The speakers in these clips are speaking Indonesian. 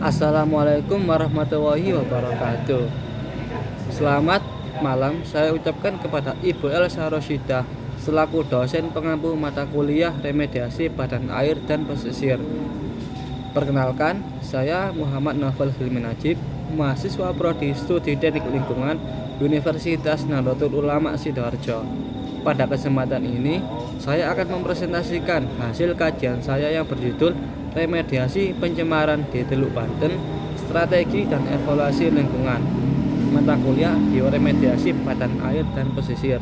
Assalamualaikum warahmatullahi wabarakatuh. Selamat malam saya ucapkan kepada Ibu Elsa Roshidah selaku dosen pengampu mata kuliah remediasi badan air dan pesisir. Perkenalkan, saya Muhammad Novel Hilmi Najib, mahasiswa Prodi Studi Teknik Lingkungan Universitas Nahdlatul Ulama Sidoarjo. Pada kesempatan ini, saya akan mempresentasikan hasil kajian saya yang berjudul Remediasi Pencemaran di Teluk Banten, Strategi dan Evaluasi Lingkungan, mata kuliah Bioremediasi Badan Air dan Pesisir.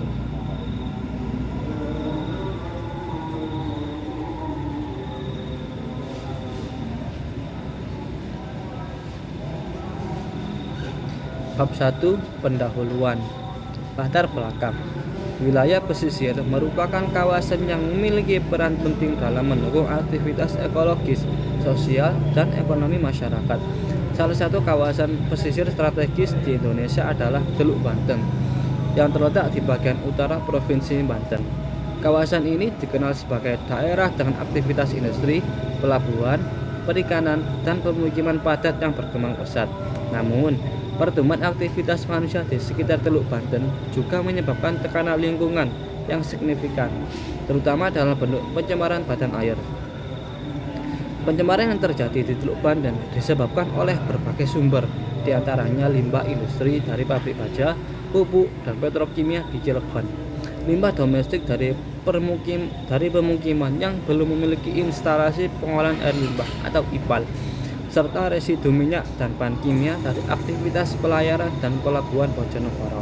Bab 1. Pendahuluan. Latar belakang. Wilayah pesisir merupakan kawasan yang memiliki peran penting dalam mendukung aktivitas ekologis, sosial, dan ekonomi masyarakat. Salah satu kawasan pesisir strategis di Indonesia adalah Teluk Banten, yang terletak di bagian utara Provinsi Banten. Kawasan ini dikenal sebagai daerah dengan aktivitas industri, pelabuhan, perikanan, dan pemukiman padat yang berkembang pesat. Namun, pertumbuhan aktivitas manusia di sekitar Teluk Banten juga menyebabkan tekanan lingkungan yang signifikan, terutama dalam bentuk pencemaran badan air. Pencemaran yang terjadi di Teluk Banten disebabkan oleh berbagai sumber, diantaranya limbah industri dari pabrik baja, pupuk, dan petrokimia di Cilegon, limbah domestik dari pemukiman yang belum memiliki instalasi pengolahan air limbah atau IPAL, serta residu minyak dan bahan kimia dari aktivitas pelayaran dan pelabuhan Bojonegoro.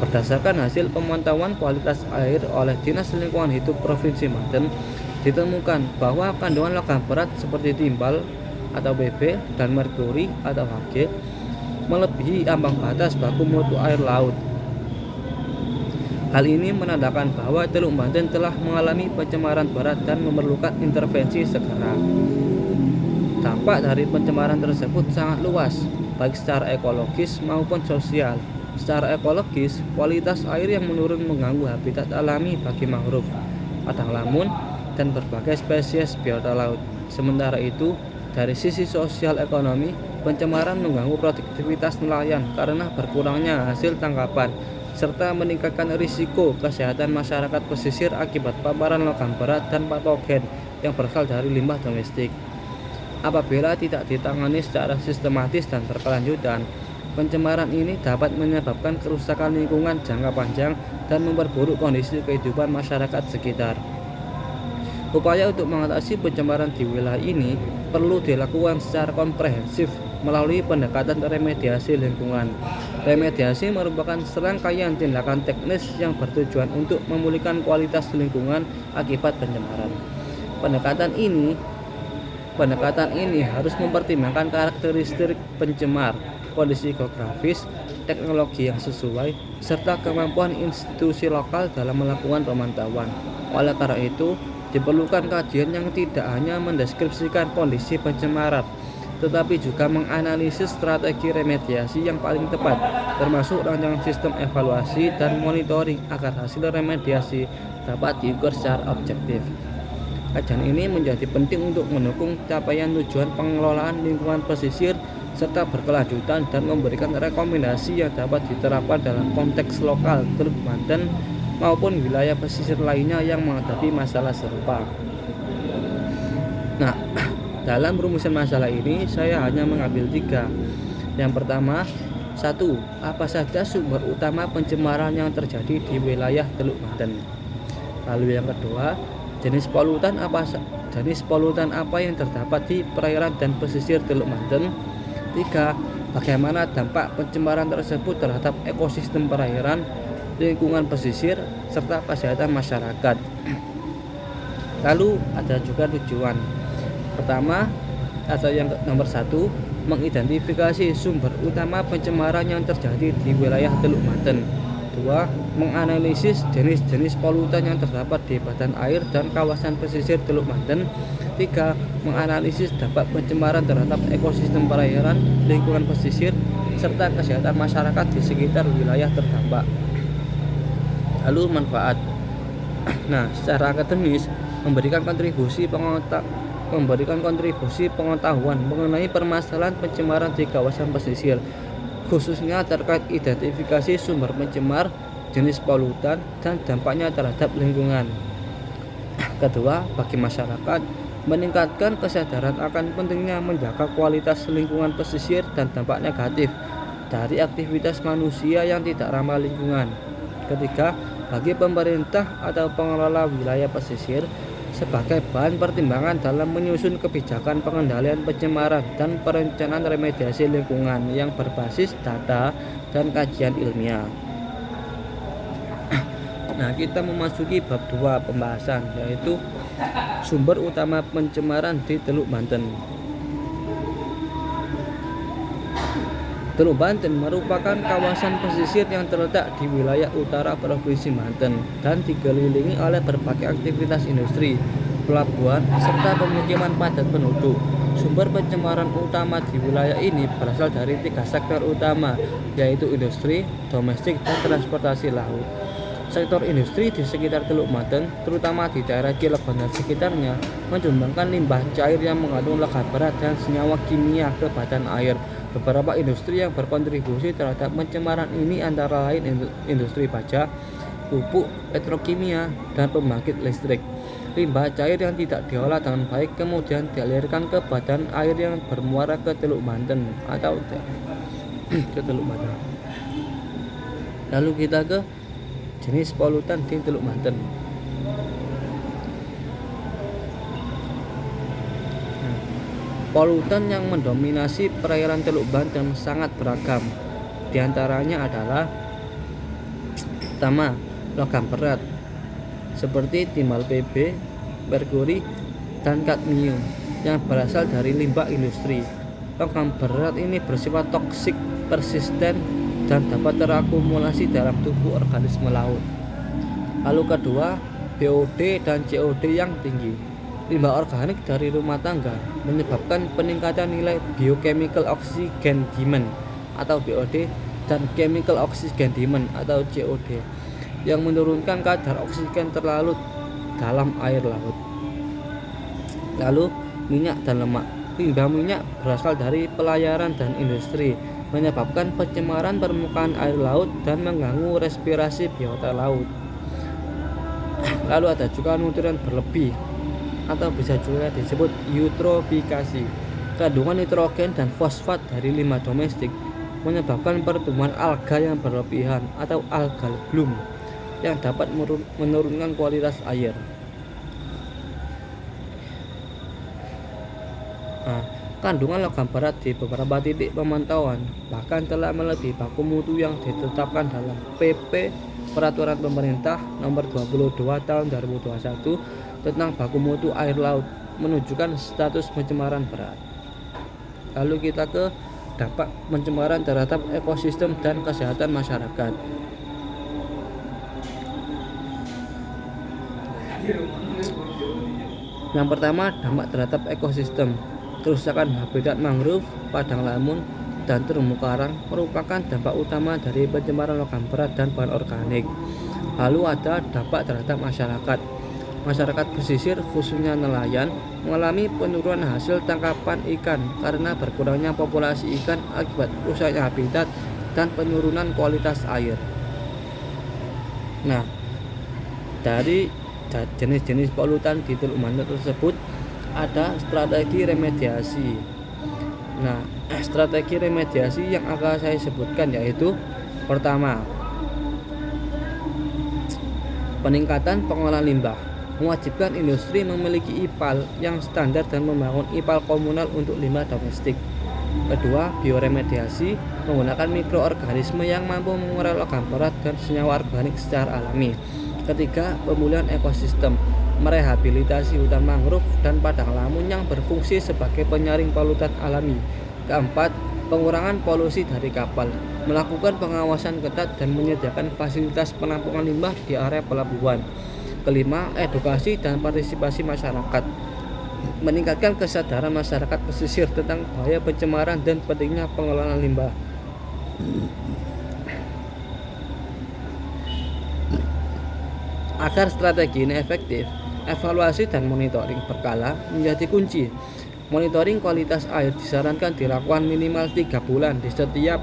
Berdasarkan hasil pemantauan kualitas air oleh Dinas Lingkungan Hidup Provinsi Banten, ditemukan bahwa kandungan logam berat seperti timbal atau BB dan merkuri atau Hg melebihi ambang batas baku mutu air laut. Hal ini menandakan bahwa Teluk Banten telah mengalami pencemaran berat dan memerlukan intervensi segera. Dampak dari pencemaran tersebut sangat luas, baik secara ekologis maupun sosial. Secara ekologis, kualitas air yang menurun mengganggu habitat alami bagi mangrove, padang lamun, dan berbagai spesies biota laut. Sementara itu, dari sisi sosial ekonomi, pencemaran mengganggu produktivitas nelayan karena berkurangnya hasil tangkapan, serta meningkatkan risiko kesehatan masyarakat pesisir akibat paparan logam berat dan patogen yang berasal dari limbah domestik. Apabila tidak ditangani secara sistematis dan berkelanjutan, pencemaran ini dapat menyebabkan kerusakan lingkungan jangka panjang dan memperburuk kondisi kehidupan masyarakat sekitar. Upaya untuk mengatasi pencemaran di wilayah ini perlu dilakukan secara komprehensif melalui pendekatan remediasi lingkungan. Remediasi merupakan serangkaian tindakan teknis yang bertujuan untuk memulihkan kualitas lingkungan akibat pencemaran. Pendekatan ini harus mempertimbangkan karakteristik pencemar, kondisi geografis, teknologi yang sesuai, serta kemampuan institusi lokal dalam melakukan pemantauan. Oleh karena itu, diperlukan kajian yang tidak hanya mendeskripsikan kondisi pencemaran, tetapi juga menganalisis strategi remediasi yang paling tepat, termasuk rancangan sistem evaluasi dan monitoring agar hasil remediasi dapat diukur secara objektif. Kajian ini menjadi penting untuk mendukung capaian tujuan pengelolaan lingkungan pesisir serta berkelanjutan dan memberikan rekomendasi yang dapat diterapkan dalam konteks lokal Teluk Banten maupun wilayah pesisir lainnya yang menghadapi masalah serupa. Nah, dalam rumusan masalah ini saya hanya mengambil 3. Yang pertama, 1. Apa saja sumber utama pencemaran yang terjadi di wilayah Teluk Banten? Lalu yang kedua, jenis polutan apa yang terdapat di perairan dan pesisir Teluk Banten? 3. Bagaimana dampak pencemaran tersebut terhadap ekosistem perairan, lingkungan pesisir, serta kesehatan masyarakat? Lalu ada juga tujuan. Pertama, atau yang nomor 1, mengidentifikasi sumber utama pencemaran yang terjadi di wilayah Teluk Banten. 2. Menganalisis jenis-jenis polutan yang terdapat di badan air dan kawasan pesisir Teluk Banten. 3. Menganalisis dampak pencemaran terhadap ekosistem perairan, lingkungan pesisir, serta kesehatan masyarakat di sekitar wilayah terdampak. Lalu manfaat. Nah, secara akademis memberikan kontribusi memberikan kontribusi pengetahuan mengenai permasalahan pencemaran di kawasan pesisir, khususnya terkait identifikasi sumber pencemar, jenis polutan, dan dampaknya terhadap lingkungan. Kedua, bagi masyarakat, meningkatkan kesadaran akan pentingnya menjaga kualitas lingkungan pesisir dan dampak negatif dari aktivitas manusia yang tidak ramah lingkungan. Ketiga, bagi pemerintah atau pengelola wilayah pesisir sebagai bahan pertimbangan dalam menyusun kebijakan pengendalian pencemaran dan perencanaan remediasi lingkungan yang berbasis data dan kajian ilmiah. Nah, kita memasuki bab 2 pembahasan, yaitu sumber utama pencemaran di Teluk Banten. Teluk Banten merupakan kawasan pesisir yang terletak di wilayah utara Provinsi Banten dan dikelilingi oleh berbagai aktivitas industri, pelabuhan, serta pemukiman padat penduduk. Sumber pencemaran utama di wilayah ini berasal dari 3 sektor utama, yaitu industri, domestik, dan transportasi laut. Sektor industri di sekitar Teluk Banten, terutama di daerah Cilegon dan sekitarnya, menyumbangkan limbah cair yang mengandung logam berat dan senyawa kimia ke badan air. Beberapa industri yang berkontribusi terhadap pencemaran ini antara lain industri baja, pupuk, petrokimia, dan pembangkit listrik. Limbah cair yang tidak diolah dengan baik kemudian dialirkan ke badan air yang bermuara ke Teluk Banten atau ke Teluk Banten. Lalu kita ke jenis polutan di Teluk Banten. Polutan yang mendominasi perairan Teluk Banten sangat beragam. Di antaranya adalah pertama, logam berat seperti timbal PB, merkuri, dan kadmium yang berasal dari limbah industri. Logam berat ini bersifat toksik, persisten, dan dapat terakumulasi dalam tubuh organisme laut. Lalu kedua, BOD dan COD yang tinggi. Limbah organik dari rumah tangga menyebabkan peningkatan nilai biochemical oxygen demand atau BOD dan chemical oxygen demand atau COD yang menurunkan kadar oksigen terlarut dalam air laut. Lalu minyak dan lemak. Limbah minyak berasal dari pelayaran dan industri, menyebabkan pencemaran permukaan air laut dan mengganggu respirasi biota laut. Lalu ada juga nutrien berlebih atau bisa juga disebut eutrofikasi. Kandungan nitrogen dan fosfat dari limbah domestik menyebabkan pertumbuhan alga yang berlebihan atau algal bloom yang dapat menurunkan kualitas air. Kandungan logam berat di beberapa titik pemantauan bahkan telah melebihi baku mutu yang ditetapkan dalam PP Peraturan Pemerintah Nomor 22 Tahun 2021 tentang baku mutu air laut, menunjukkan status pencemaran berat. Lalu kita ke dampak pencemaran terhadap ekosistem dan kesehatan masyarakat. Yang pertama, dampak terhadap ekosistem. Kerusakan habitat mangrove, padang lamun, dan terumbu karang merupakan dampak utama dari pencemaran logam berat dan bahan organik. Lalu ada dampak terhadap masyarakat. Masyarakat pesisir khususnya nelayan mengalami penurunan hasil tangkapan ikan karena berkurangnya populasi ikan akibat rusaknya habitat dan penurunan kualitas air. Nah, dari jenis-jenis polutan di Teluk Banten tersebut ada strategi remediasi. Nah, strategi remediasi yang akan saya sebutkan yaitu pertama, peningkatan pengolahan limbah. Mewajibkan industri memiliki IPAL yang standar dan membangun IPAL komunal untuk limbah domestik. Kedua, bioremediasi menggunakan mikroorganisme yang mampu mengurai logam berat dan senyawa organik secara alami. Ketiga, pemulihan ekosistem, merehabilitasi hutan mangrove dan padang lamun yang berfungsi sebagai penyaring polutan alami. Keempat, pengurangan polusi dari kapal, melakukan pengawasan ketat dan menyediakan fasilitas penampungan limbah di area pelabuhan. Kelima, edukasi dan partisipasi masyarakat, meningkatkan kesadaran masyarakat pesisir tentang bahaya pencemaran dan pentingnya pengelolaan limbah. Agar strategi ini efektif, Evaluasi dan monitoring berkala menjadi kunci. Monitoring kualitas air disarankan dilakukan minimal 3 bulan di setiap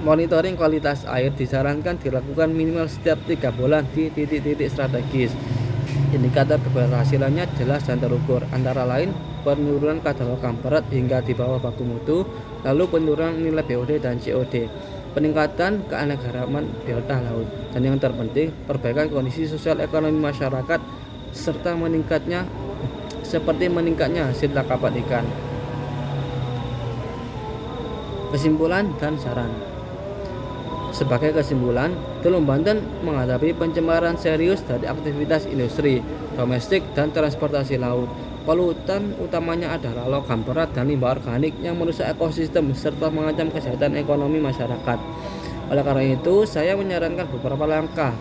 Monitoring kualitas air disarankan dilakukan minimal setiap 3 bulan di titik-titik strategis. Indikator keberhasilannya jelas dan terukur, antara lain penurunan kadar logam berat hingga di bawah baku mutu, lalu penurunan nilai BOD dan COD, peningkatan keanekaragaman biota laut, dan yang terpenting perbaikan kondisi sosial ekonomi masyarakat serta meningkatnya hasil tangkapan ikan. Kesimpulan dan saran. Sebagai kesimpulan, Teluk Banten menghadapi pencemaran serius dari aktivitas industri, domestik, dan transportasi laut. Polutan utamanya adalah logam berat dan limbah organik yang merusak ekosistem serta mengancam kesehatan ekonomi masyarakat. Oleh karena itu, saya menyarankan beberapa langkah.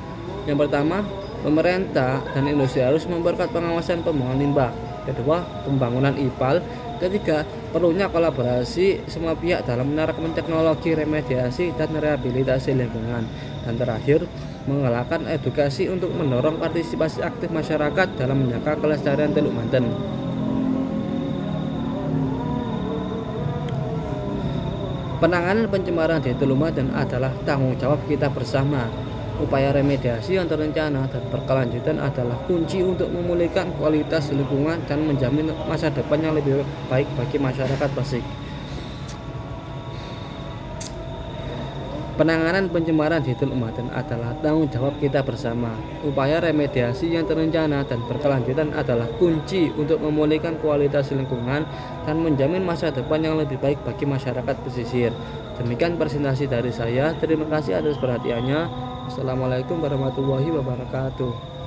Yang pertama, pemerintah dan industri harus memperkuat pengawasan pembuangan limbah. Kedua, pembangunan IPAL. Ketiga, perlunya kolaborasi semua pihak dalam menerapkan teknologi remediasi dan rehabilitasi lingkungan. Dan terakhir, menggalakkan edukasi untuk mendorong partisipasi aktif masyarakat dalam menjaga kelestarian Teluk Banten. Penanganan pencemaran di Teluk Banten adalah tanggung jawab kita bersama. Upaya remediasi yang terencana dan berkelanjutan adalah kunci untuk memulihkan kualitas lingkungan dan menjamin masa depan yang lebih baik bagi masyarakat Pesik. Penanganan pencemaran di Teluk Banten adalah tanggung jawab kita bersama. Upaya remediasi yang terencana dan berkelanjutan adalah kunci untuk memulihkan kualitas lingkungan dan menjamin masa depan yang lebih baik bagi masyarakat pesisir. Demikian presentasi dari saya. Terima kasih atas perhatiannya. Assalamualaikum warahmatullahi wabarakatuh.